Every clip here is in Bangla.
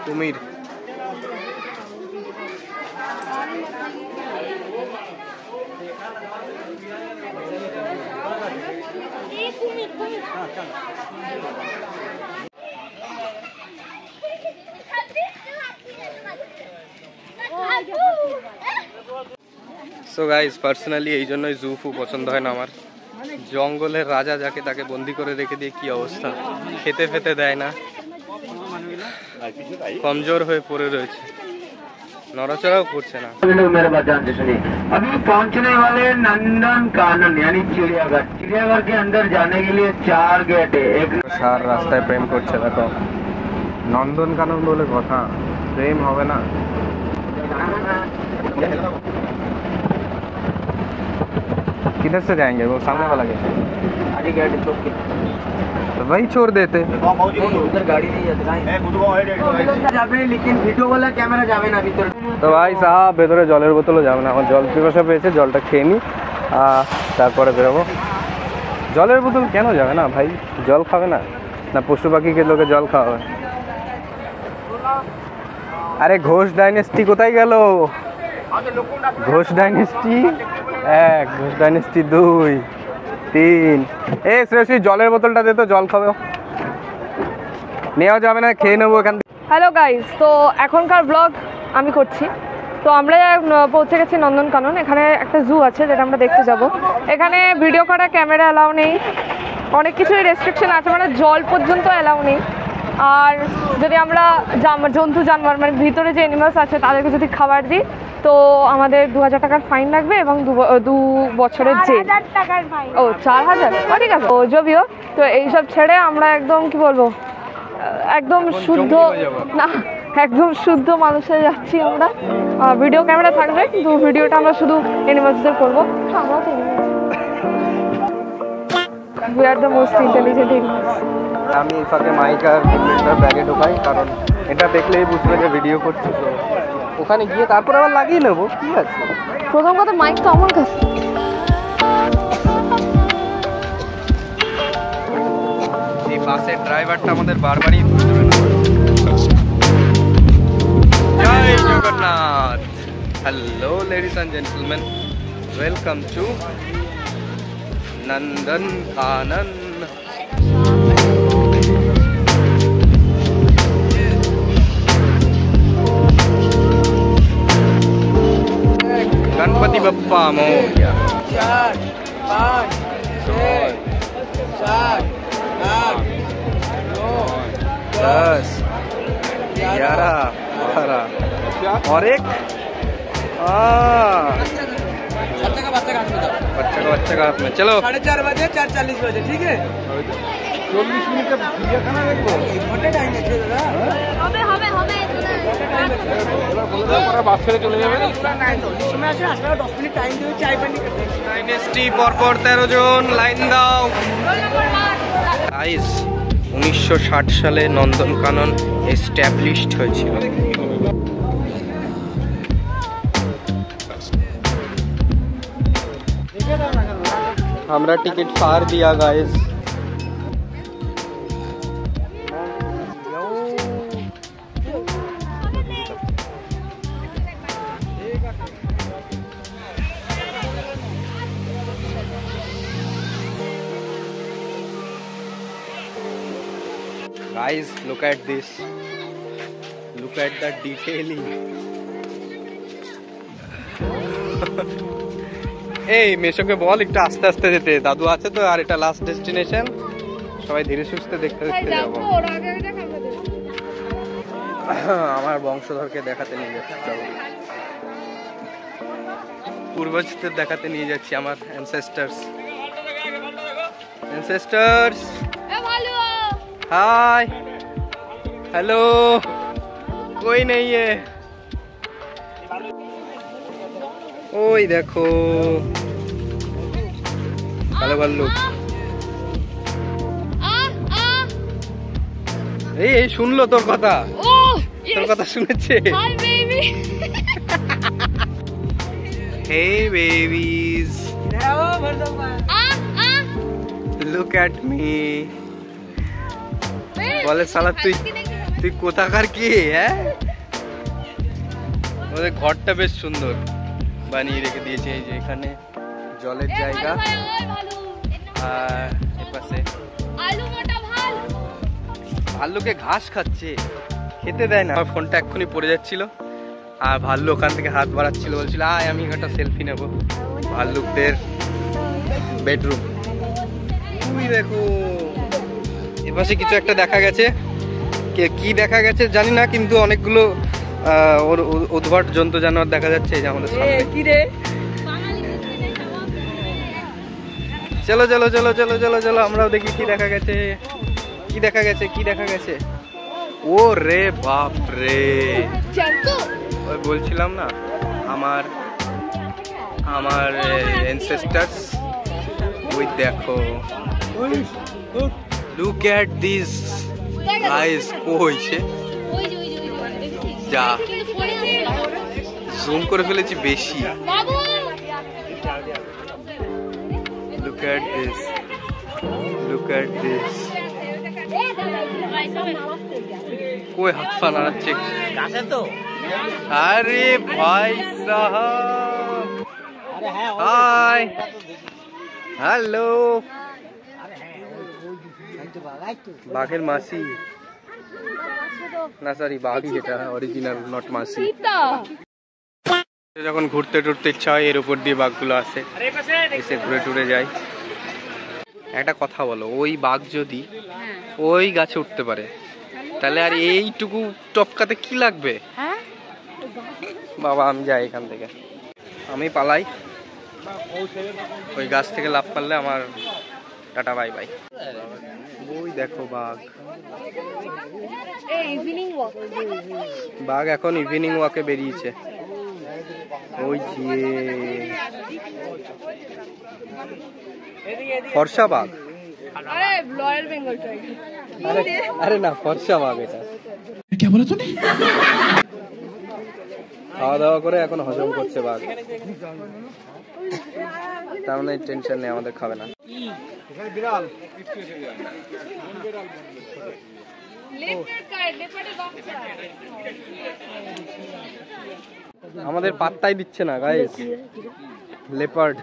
কুমির। সো গাইস, পার্সোনালি এই জন্যই জু ফু পছন্দ হয় না আমার। জঙ্গলের রাজা যাকে তাকে বন্দি করে রেখে দিয়ে কি অবস্থা, খেতে ফেতে দেয় না, কমজোর হয়ে পড়ে রয়েছে, नौराचौराव করছে না। मेरे बात ध्यान से सुनिए, अभी पहुंचने वाले नंदन कानन यानी चिड़ियाघर। चिड़ियाघर के अंदर जाने के लिए 4 गेट है। एक সার রাস্তায় প্রেম করছে, দেখো নন্দন কানন বলে কথা, প্রেম হবে না। किधर से जाएंगे, वो सामने वाला गेट? आधी गेट तो वही छोड़ देते, उधर गाड़ी नहीं जाते, लेकिन वीडियो वाला कैमरा जावे ना भीतर। তো ভাই সাহেব ভেতরে জলের বোতলও যাবে না, আমার জল পিপাসা পেয়েছে, জলটা খেয়ে নিই তারপরে বেরোবো। জলের বোতল কেন যাবে না ভাই, জল খাবে না? না পশু পাখিকে লোকে জল খাওয়াবে? আরে ঘোষ ডাইনেস্টি কোথায় গেল? Ghosh dynasty 1, Ghosh dynasty 2, 3। এই শ্রেয়সী জলের বোতলটা দে তো, জল খাবে। নেওয়া যাবে না, খেয়ে নেবো এখান থেকে। হ্যালো গাইস, তো এখনকার ব্লগ আমি করছি। তো আমরা পৌঁছে গেছি নন্দনকানন। এখানে একটা জু আছে যেটা আমরা দেখতে যাব। এখানে ভিডিও করা ক্যামেরা অ্যালাউ নেই, অনেক কিছুই রেস্ট্রিকশন আছে, মানে জল পর্যন্ত অ্যালাউ নেই। আর যদি আমরা জন্তু জানোয়ার মানে ভিতরে যে অ্যানিমালস আছে তাদেরকে যদি খাবার দিই তো আমাদের 2000 টাকার ফাইন লাগবে এবং 2 বছরের জেল। 4000, ঠিক আছে। তো যদিও তো এইসব ছেড়ে আমরা একদম কি বলবো, একদম শুদ্ধ না, একদম শুদ্ধ মানুষে যাচ্ছি আমরা। ভিডিও ক্যামেরা থাকবে কিন্তু ভিডিওটা আমরা শুধু অ্যানিমালসদের করবো। আমরাও তো we are the most intelligent animals. আমি ফাঁকে মাইক আর কম্পিউটার ব্যাগে ঢোকাই, কারণ এটা দেখলেই বুঝবে যে ভিডিও করছি। তো ওখানে গিয়ে তারপর আবার লাগিয়ে নেবো, ঠিক আছে। প্রথম কথা মাইক তো আমার কাছে। এই বাসের ড্রাইভারটা আমাদের বারবারই জয় Jagannath. Hello ladies and gentleman, welcome to Nandan Kanan. Ganpati बप्पा मोरया। 4, 5, 6, 7, 8, 9, 10, 11, 12 और एक बच्चा का हाथ में। चलो 4:30 बजे 4:40 बजे, ठीक है। 40 मिनट का चिड़ियाखाना देखो, छोटे टाइम में दादा বাস ছেড়ে চলে যাবে। সময় আছে, আসলে 10 মিনিট টাইম দিয়ে চাই পানি করতে। ডাইনেস্টি পরপর 13 জন লাইন দাও। গাইস 1960 সালে নন্দনকানন এস্টাবলিশড হয়েছিল। আমরা টিকিট পার দিয়া guys. Guys, look at this. Look at the detailing. এই মেশোকে বল একটু আস্তে আস্তে যেতে, দাদু আছে তো, আর এটা লাস্ট ডেস্টিনেশন, সবাই ধীরে সুস্থে দেখতে দেখতে যাবো। আমার বংশধরকে দেখাতে নিয়ে যাচ্ছি, পূর্বজদের দেখাতে নিয়ে যাচ্ছি, আমার অ্যানসেস্টার্স। हाय हेलो, कोई नहीं है। ওই দেখো কালো ভাল্লুক। এই শুনলো তোর কথা, তোর কথা শুনেছে। Hey babies, look at me. বলে সালা তুই তুই কোথাকার কি? হ্যাঁ, ওদের ঘরটা বেশ সুন্দর বানিয়ে রেখে দিয়েছে। এই যে এখানে জলের জায়গা, আর এপাশে ভাল্লুকে ঘাস খাচ্ছে, খেতে দেয় না। আমার ফোনটা এক্ষুনি পড়ে যাচ্ছিল, আর ভাল্লু ওখান থেকে হাত বাড়াচ্ছিল, বলছিল আয় আমি একটা সেলফি নেবো। ভাল্লুকদের বেডরুম। তুমি দেখো এপাশে কিছু একটা দেখা গেছে, কি দেখা গেছে জানি না, কিন্তু অনেকগুলো উদ্ভট জন্তু জানোয়ার দেখা যাচ্ছে। এই যে আমাদের সামনে। চলো চলো চলো চলো চলো চলো, আমরাও দেখি কি দেখা গেছে, কি দেখা গেছে, কি দেখা গেছে। ও রে বাপ রে, ওই বলছিলাম না আমার ancestors, ওই দেখো, look at this guys, কইছে যা জুম করে ফেলেছি বেশি। look at this, look at this, কই হাত পা নাড়াচ্ছে তো। আরে ভাই সাহাব, হাই, হ্যালো। বাঘের মাসি না, সরি বাঘই এটা, অরিজিনাল নট মাসি। যখন ঘুরতে টুরতে ইচ্ছা হয় এর উপর দিয়ে বাঘগুলো আসে, এসে ঘুরে টুরে যায়। একটা কথা বলো, ওই বাঘ যদি ওই গাছে উঠতে পারে তাহলে আর এইটুকু টপকাতে কি লাগবে? বাবা আমি যাই এখান থেকে, আমি পালাই। ওই গাছ থেকে লাফ পারলে আমার টাটা বাই বাই। ওই দেখো বাঘ, বাঘ এখন ইভিনিং ওয়াকে বেরিয়েছে। ওই যে ফর্সা বাঘ, আরে না ফর্সা বাঘ এটা। খাওয়া দাওয়া করে এখন হজম করছে বাঘ, তার মানে টেনশন নেই, আমাদের খাবে না। আমাদের পাত্তাই দিচ্ছে না গাইস। Leopard,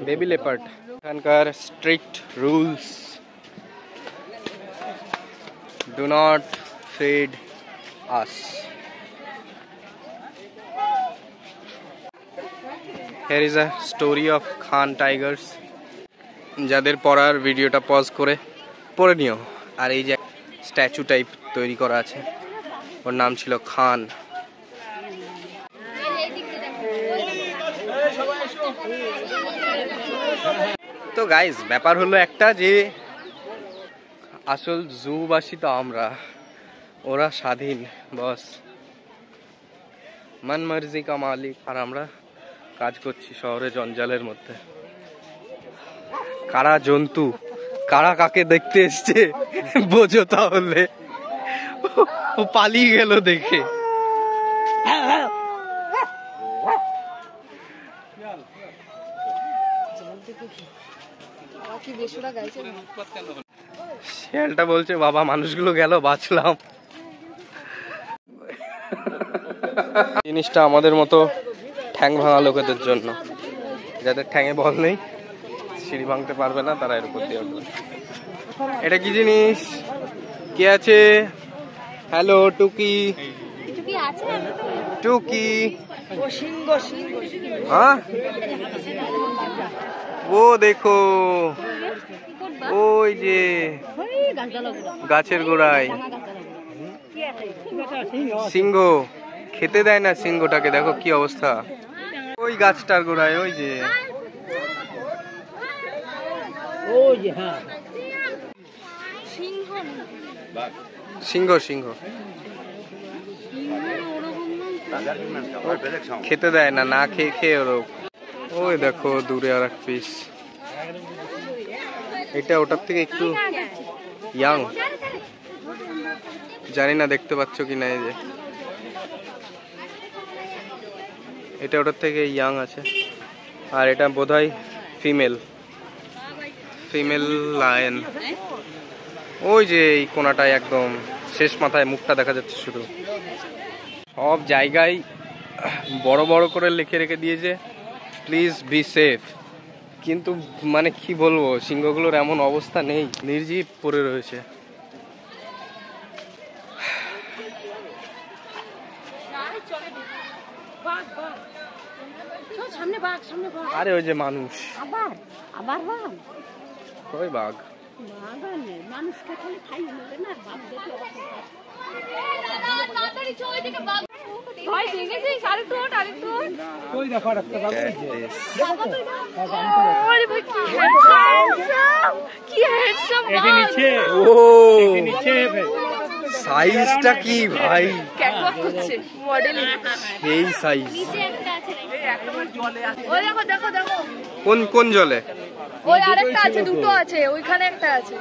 baby leopard. এখানকার strict rules, do not feed us. Here is a story of Khan tigers. যাদের পড়ার ভিডিওটা পজ করে পড়ে নিও। আর এই যে স্ট্যাচু টাইপ তৈরি করা আছে, ওর নাম ছিল খান। তো গাইস ব্যাপার হলো একটা, যে আসল জুবাসী তো আমরা, ওরা স্বাধীন বস, মন মর্জি কা মালিক, আর আমরা কাজ করছি শহরে জঞ্জালের মধ্যে। কারা জন্তু, কারা কাকে দেখতে এসছে বোঝো তাহলে। ও পালিয়ে গেল দেখে। শিয়ালটা বলছে বাবা মানুষগুলো গেল বাঁচলাম। জিনিসটা আমাদের মতো ঠ্যাং ভাঙা লোকেদের জন্য, যাদের ঠ্যাঙে বল নেই, সিঁড়ি ভাঙতে পারবে না, তারা এর উপর দিয়ে উঠবে। এটা কি জিনিস, কে আছে? হ্যালো টুকি, টুকি। হ্যাঁ ও দেখো, ওই যে গাছের গোড়ায় সিংহ, খেতে দেয় না সিংহটাকে, দেখো কি অবস্থা। ওই গাছটার গোড়ায়, ওই যে সিংহ, সিংহ খেতে দেয় না, না খেয়ে খেয়ে ওরকম। ওই দেখো দূরে আর এক পিস, এটা ওটার থেকে একটু ইয়াং, জানি না দেখতে পাচ্ছ কিনা, এই যে এটা ওটার থেকে ইয়াং আছে। আর এটা বোধহয় ফিমেল, ফিমেল লায়ন। ওই যে এই কোনাটায় একদম শেষ মাথায় মুখটা দেখা যাচ্ছে শুধু। সব জায়গায় বড় বড় করে লিখে রেখে দিয়েছে প্লিজ বি সেফ, কিন্তু মানে কি বলবো, সিংহগুলোর এমন অবস্থা নেই, নির্জীব পড়ে রয়েছে। আরে ওই যে মানুষ, ওই বাঘ। সাইজটা কি ভাই, এই সাইজ। কোন কোন জলে? ওই আরেকটা আছে, দুটো আছে, ওইখানে একটা আছে,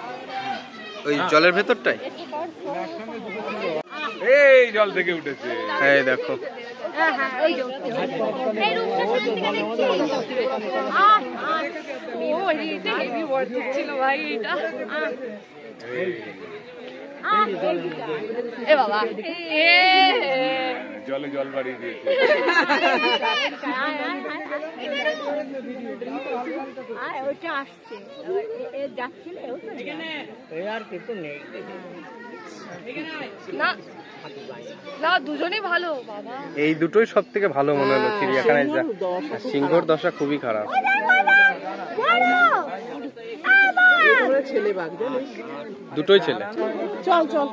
ওই জলের ভেতরটায়। এই জল থেকে উঠেছে, এই দেখো। জলে জল বাড়িয়ে দিয়েছে। না দুজনেই ভালো বাবা, এই দুটোই সব থেকে ভালো মনে হলো চিড়িয়াখানায় যা। সিংহর দশা খুবই খারাপ। দুটোই ছেলে। চল চল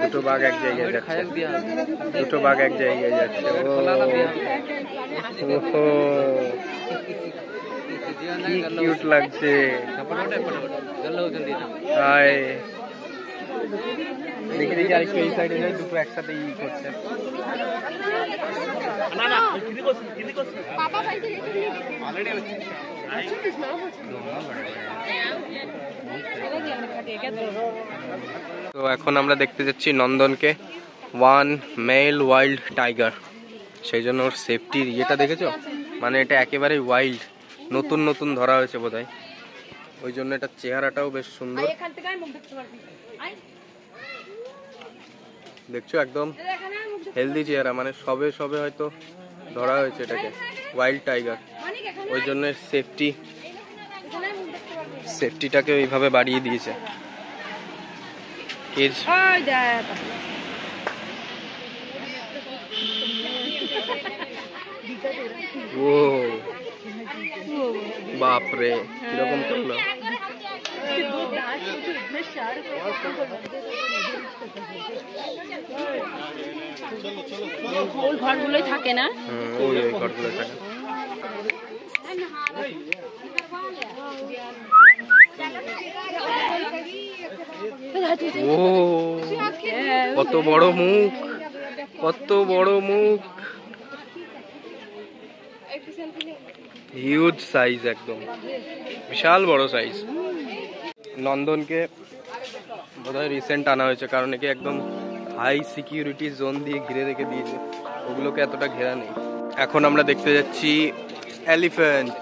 দুটো বাঘ এক জায়গায় যাচ্ছে, দুটো বাঘ এক জায়গায় যাচ্ছে। ওহো কি কিউট লাগছে। হায় দেখি দেখি আরেকটু এই সাইডে যাই, দুটো একসাথে ই করছে। তো এখন আমরা দেখতে যাচ্ছি নন্দনকে, ওয়ান মেল ওয়াইল্ড টাইগার। সেই জন্য ওর সেফটির ইয়েটা দেখেছো, মানে এটা একেবারে ওয়াইল্ড, নতুন নতুন ধরা হয়েছে বোধহয়, ওই জন্য এটার চেহারাটাও বেশ সুন্দর। দেখছো একদম হেলদি চেহারা, মানে সবে সবে হয়তো ধরা হয়েছে এটাকে, ওয়াইল্ড টাইগার। ওই জন্য সেফটিটাকে ওইভাবে বাড়িয়ে দিয়েছে। ও বাপরে কিরকম করলো। ওই ঘরগুলোই থাকে না, ওই ঘরগুলো থাকে। ও কত বড় মুখ, কত বড় মুখ, হিউজ সাইজ, একদম বিশাল বড় সাইজ। নন্দনকে বোধহয় রিসেন্ট আনা হয়েছে, কারণ একে একদম হাই সিকিউরিটি জোন দিয়ে ঘিরে রেখে দিয়েছে, ওগুলোকে এতটা ঘেরা নেই। এখন আমরা দেখতে যাচ্ছি এলিফ্যান্ট।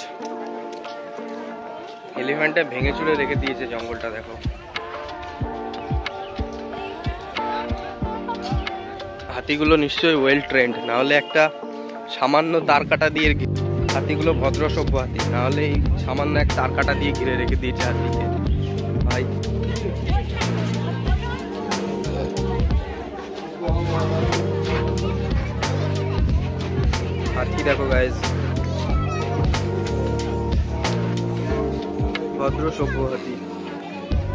এলিফ্যান্টটা ভেঙে চুরে রেখে দিয়েছে জঙ্গলটা, দেখো। হাতিগুলো নিশ্চয়ই ওয়েল ট্রেন্ড, না হলে একটা সামান্য তার কাটা দিয়ে, হাতিগুলো ভদ্র সভ্য হাতি, না হলে এই সামান্য এক তার কাটা দিয়ে ঘিরে রেখে দিয়েছে হাতিকে ভাই। হাতি দেখো গাইজ, ভদ্র সভ্য হাতি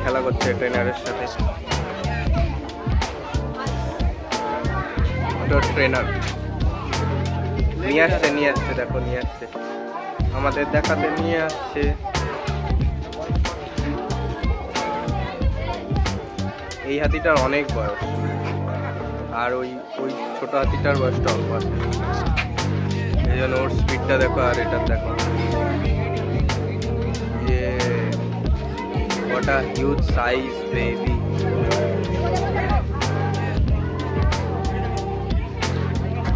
খেলা করছে ট্রেনারের সাথে। ট্রেনার নিয়ে আসছে দেখো, নিয়ে আসছে আমাদের দেখাতে, নিয়ে আসছে। এই হাতিটার অনেক বয়স, আর ওই ছোট হাতিটার বয়সটা অল্প আছে, এই জন্য ওর স্পিডটা দেখো, আর এটার দেখো যে what a huge size baby।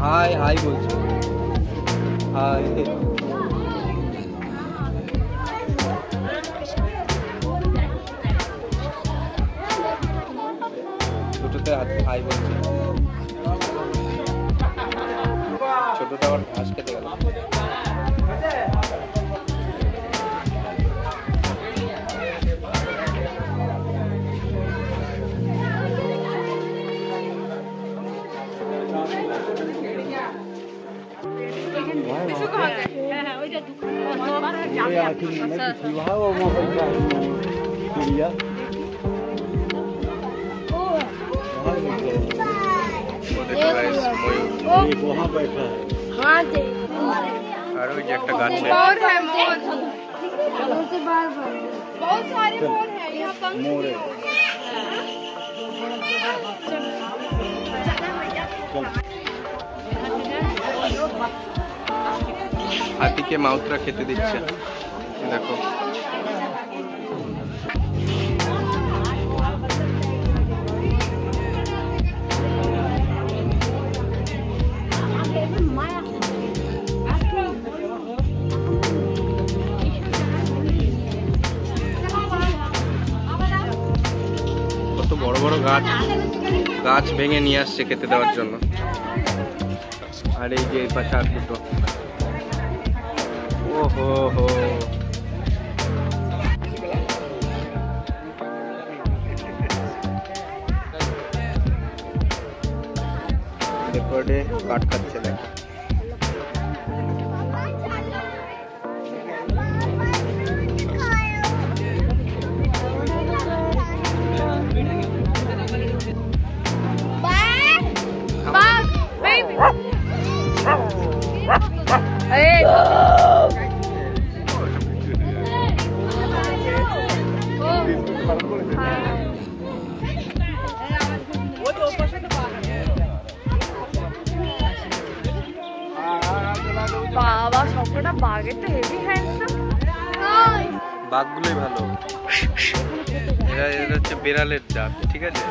High high বলছো, হাই। ছোটতে হাই বলছে, ছোটটা আবার ঘাস খেতে গেল। আর ওই যে একটা গাছে হাতিকে মাউথরা খেতে দিচ্ছে, দেখো। কত বড় বড় গাছ, গাছ ভেঙে নিয়ে আসছে খেতে দেওয়ার জন্য। আর এই যে এই পাশে আর দুটো, ওহো হো। রেকর্ডে কাট খাচ্ছে দেখো। বাবা সবকটা বাঘের তো হেভি হ্যান্ডসাম। বাঘগুলোই ভালো, এরা এরা হচ্ছে বিড়ালের জাত, ঠিক আছে?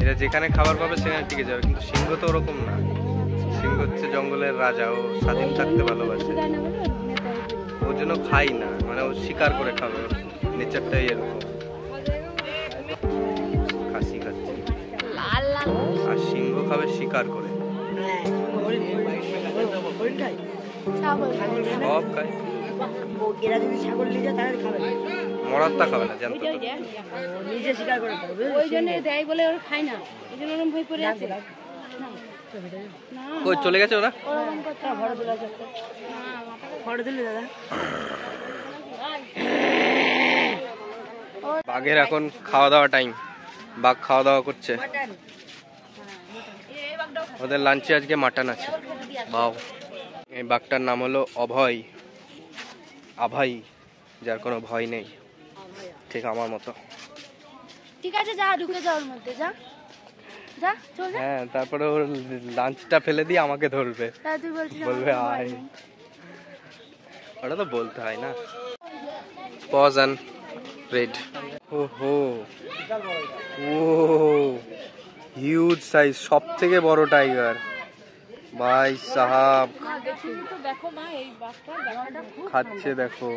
এরা যেখানে খাবার পাবে সেখানে টিকে যাবে, কিন্তু সিংহ তো ওরকম না। সিংহ হচ্ছে জঙ্গলের রাজা, ও স্বাধীন থাকতে ভালোবাসে, ওর জন্য খাই না, মানে ও শিকার করে খাবে, নেচারটাই এরকম। খাসি খাচ্ছে, আর সিংহ খাবে শিকার করে, সব খায়। মরাত্তা খাবে না, জানতো তো। কই চলে গেছে ওরা? বাঘের এখন খাওয়া দাওয়া টাইম, বাঘ খাওয়া দাওয়া করছে। ওদের লাঞ্চে আজকে মাটন আছে। বাও, এই বাঘটার নাম হলো অভয়, আভাই, যার কোনো ভয় নেই, ঠিক আমার মতো। ঠিক আছে, যা ঢুকে যাও ওর মধ্যে, যা যা চল যা। হ্যাঁ, তারপরে ওর লাঞ্চটা ফেলে দিয়ে আমাকে ধরবে, তাই তুই বলছিস বলবে আয়। ওটা তো বলতে হয় না। Pause and read. ওহো, ও হিউজ সাইজ, সব থেকে বড় টাইগার ভাই সাহাব। খাচ্ছে দেখো,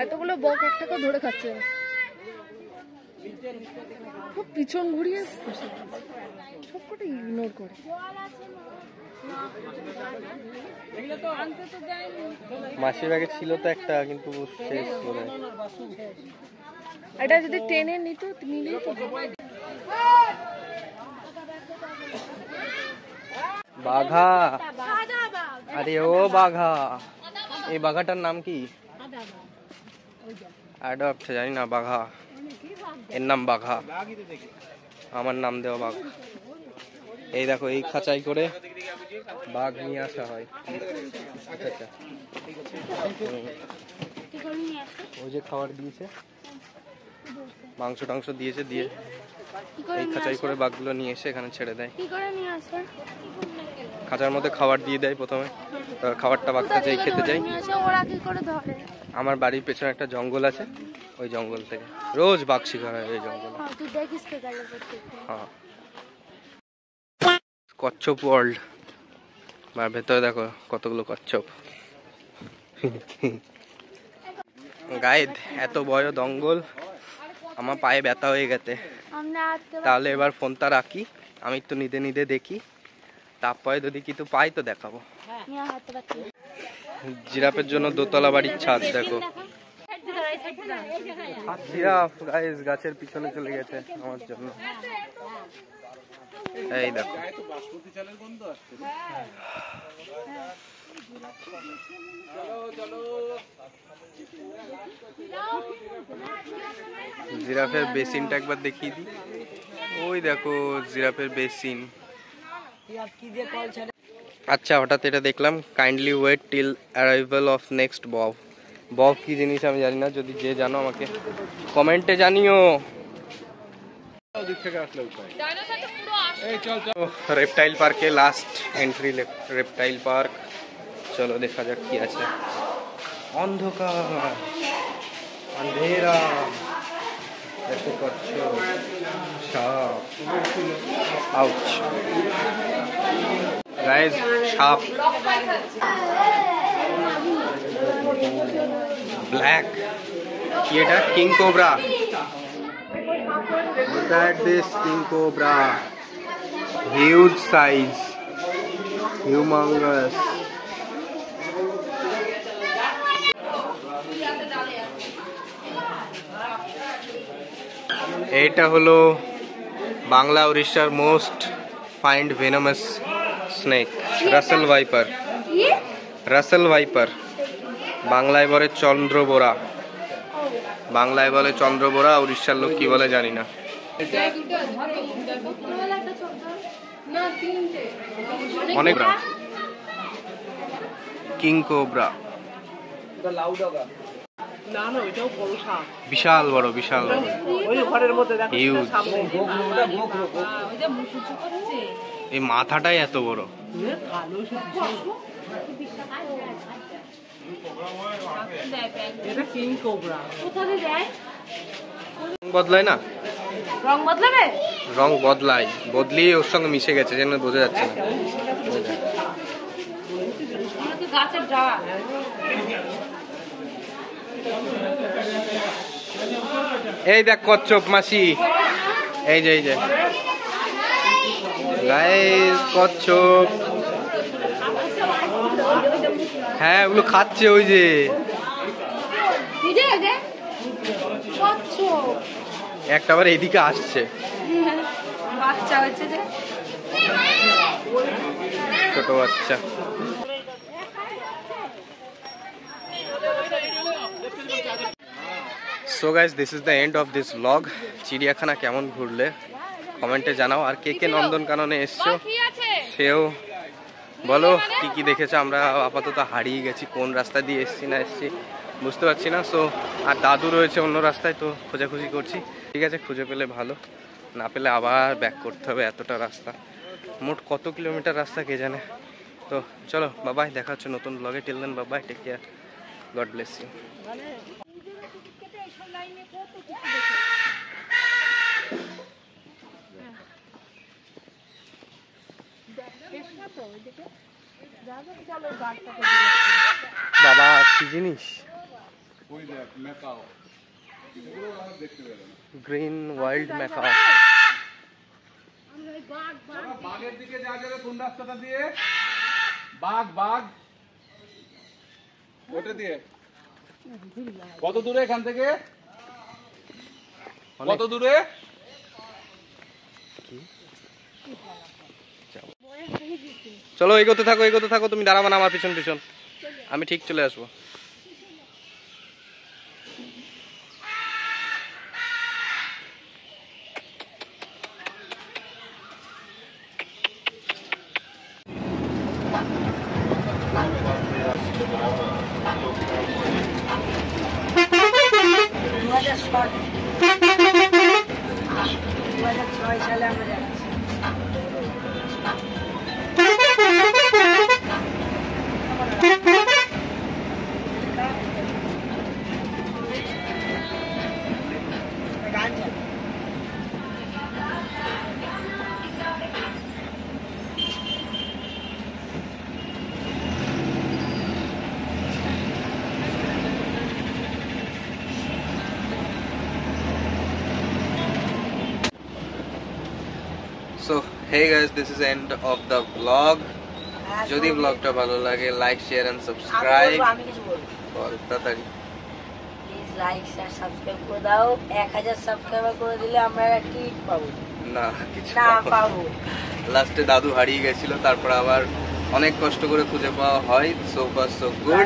এতগুলো বক একটাকে ধরে খাচ্ছে, খুব পিছন ঘুরিয়ে সবকটা ইগনোর করে। মাসির ব্যাগে ছিল তো একটা, কিন্তু শেষ করে। এটা যদি টেনে নিত নিলেই তো। বাঘা, আরে ও বাঘা, এই বাঘাটার নাম কি? অ্যাডপ্ট জানি না, বাঘা, এর নাম বাঘা, আমার নাম দেওয়া বাঘ। এই দেখো, এই খাঁচাই করে বাঘ নিয়ে আসা হয়। আচ্ছা, ওই যে খাবার দিয়েছে, মাংস টাংস দিয়েছে, দিয়ে কি করে এই নিয়ে খাঁচাই আসে? করে বাঘগুলো নিয়ে এসে এখানে ছেড়ে দেয়। কি করে নিয়ে আসে? খাঁচার মধ্যে খাবার দিয়ে দেয় প্রথমে, তারপর খাবারটা বাঘটা কোথা যেই থেকে খেতে ধরে যায়। নিয়ে আসে? ওরা কি করে ধরে? আমার বাড়ির পেছনে একটা জঙ্গল আছে, ওই জঙ্গল থেকে রোজ বাঘ শিকার হয় ওই জঙ্গলে। হ্যাঁ, তুই দেখিস তো তাহলে প্রত্যেকদিন। হ্যাঁ, কচ্ছপ ওয়ার্ল্ড, আর ভেতরে দেখো কতগুলো কচ্ছপ। গাইড, এত বড় জঙ্গল, আমার পায়ে ব্যথা হয়ে গেছে। আমরা হাঁটতে তাহলে এবার ফোনটা রাখি, আমি একটু নিদে নিদে দেখি, তারপরে যদি কিছু পাই তো দেখাবো। নিয়ে হাঁটতে পারছি না। জিরাফের জন্য দোতলা বাড়ির ছাদ দেখো। জিরাফ গাইস গাছের পিছনে চলে গেছে আমার জন্য। এই দেখো, জিরাফের বেসিনটা একবার দেখিয়ে দিই। ওই দেখো জিরাফের বেসিন। আচ্ছা, হঠাৎ এটা দেখলাম, kindly wait till arrival of next Bob. Bob কি জিনিস আমি জানি না, যদি যে জানো আমাকে কমেন্টে জানিও। রেপটাইল পার্কে লাস্ট এন্ট্রি, রেপটাইল পার্ক। চলো দেখা যাক কি আছে। অন্ধকার, আন্ধেরা, দেখো কচ্ছপ, সাপ, আউচ গাইস, সাপ, ব্ল্যাক, কি এটা? King cobra. Look at this king cobra, huge size, humongous. এটা হলো বাংলা উড়িষ্যার most find venomous snake, Russell viper. Russell viper, বাংলায় বলে চন্দ্রবোরা, বাংলায় বলে চন্দ্রবোরা, উড়িষ্যার লোক কি বলে জানি না। অনেক কিং কোবরা, বিশাল বড়, বিশাল বড়, হিউজ। এই মাথাটাই এত বড়। বদলায় না, রং বদলাবে? রং বদলায়, বদলিয়ে ওর সঙ্গে মিশে গেছে, যেন বোঝা যাচ্ছে না। গাছের ডাল। এই দেখ কচ্ছপ মাসি, এই যে, এই যে গাইস কচ্ছপ। হ্যাঁ, ওগুলো খাচ্ছে, ওই যে একটা আবার এদিকে আসছে, বাচ্চা হয়েছে যে, ছোট বাচ্চা। So guys, this is the end of this blog. চিড়িয়াখানা কেমন ঘুরলে কমেন্টে জানাও, আর কে কে নন্দনকাননে এসছো সেও বলো কি কি দেখেছো। আমরা আপাতত হারিয়ে গেছি, কোন রাস্তা দিয়ে এসছি না এসছি বুঝতে পারছি না। সো আর দাদু রয়েছে অন্য রাস্তায়, তো খোঁজাখুঁজি করছি। ঠিক আছে, খুঁজে পেলে ভালো, না পেলে আবার ব্যাক করতে হবে। এতটা রাস্তা, মোট কত কিলোমিটার রাস্তা কে জানে। তো চলো, বাবাই, দেখা হচ্ছে নতুন ব্লগে। Till then, Babai, take care, God bless you. বাবা কি জিনিস, গ্রিন ওয়াইল্ড ম্যাকাও। বাঘের দিকে যা যাবে কোন রাস্তাটা দিয়ে? বাঘ, বাঘ ওটা দিয়ে। কত দূরে এখান থেকে? কত দূরে? চলো এগোতে থাকো, এগোতে থাকো, তুমি দাঁড়াবো না আমার পিছন পিছন, আমি ঠিক চলে আসবো। $2000 9 সালে আমরা যাচ্ছি। So hey guys, this is end of the blog. যদি ব্লগটা ভালো লাগে লাইক শেয়ার এন্ড সাবস্ক্রাইব। আমি কিছু বলবো, বল তাড়াতাড়ি। প্লিজ লাইক শেয়ার সাবস্ক্রাইব করে দাও। 1000 সাবস্ক্রাইবার করে দিলে আমরা একটা ইট পাবো। না কিছু না পাবো। লাস্টে দাদু হারিয়ে গেছিল, তারপর আবার অনেক কষ্ট করে খুঁজে পাওয়া হয়। So far so good.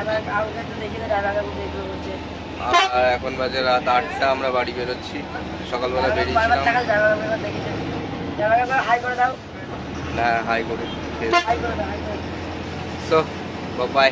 আর এখন বাজে রাত 8টা, আমরা বাড়ি বেরোচ্ছি। সকালবেলা বেরিয়েছিলাম। হাই করে দাও, হ্যাঁ হাই করে। হাই করে দাও, হাই করে দাও। So by.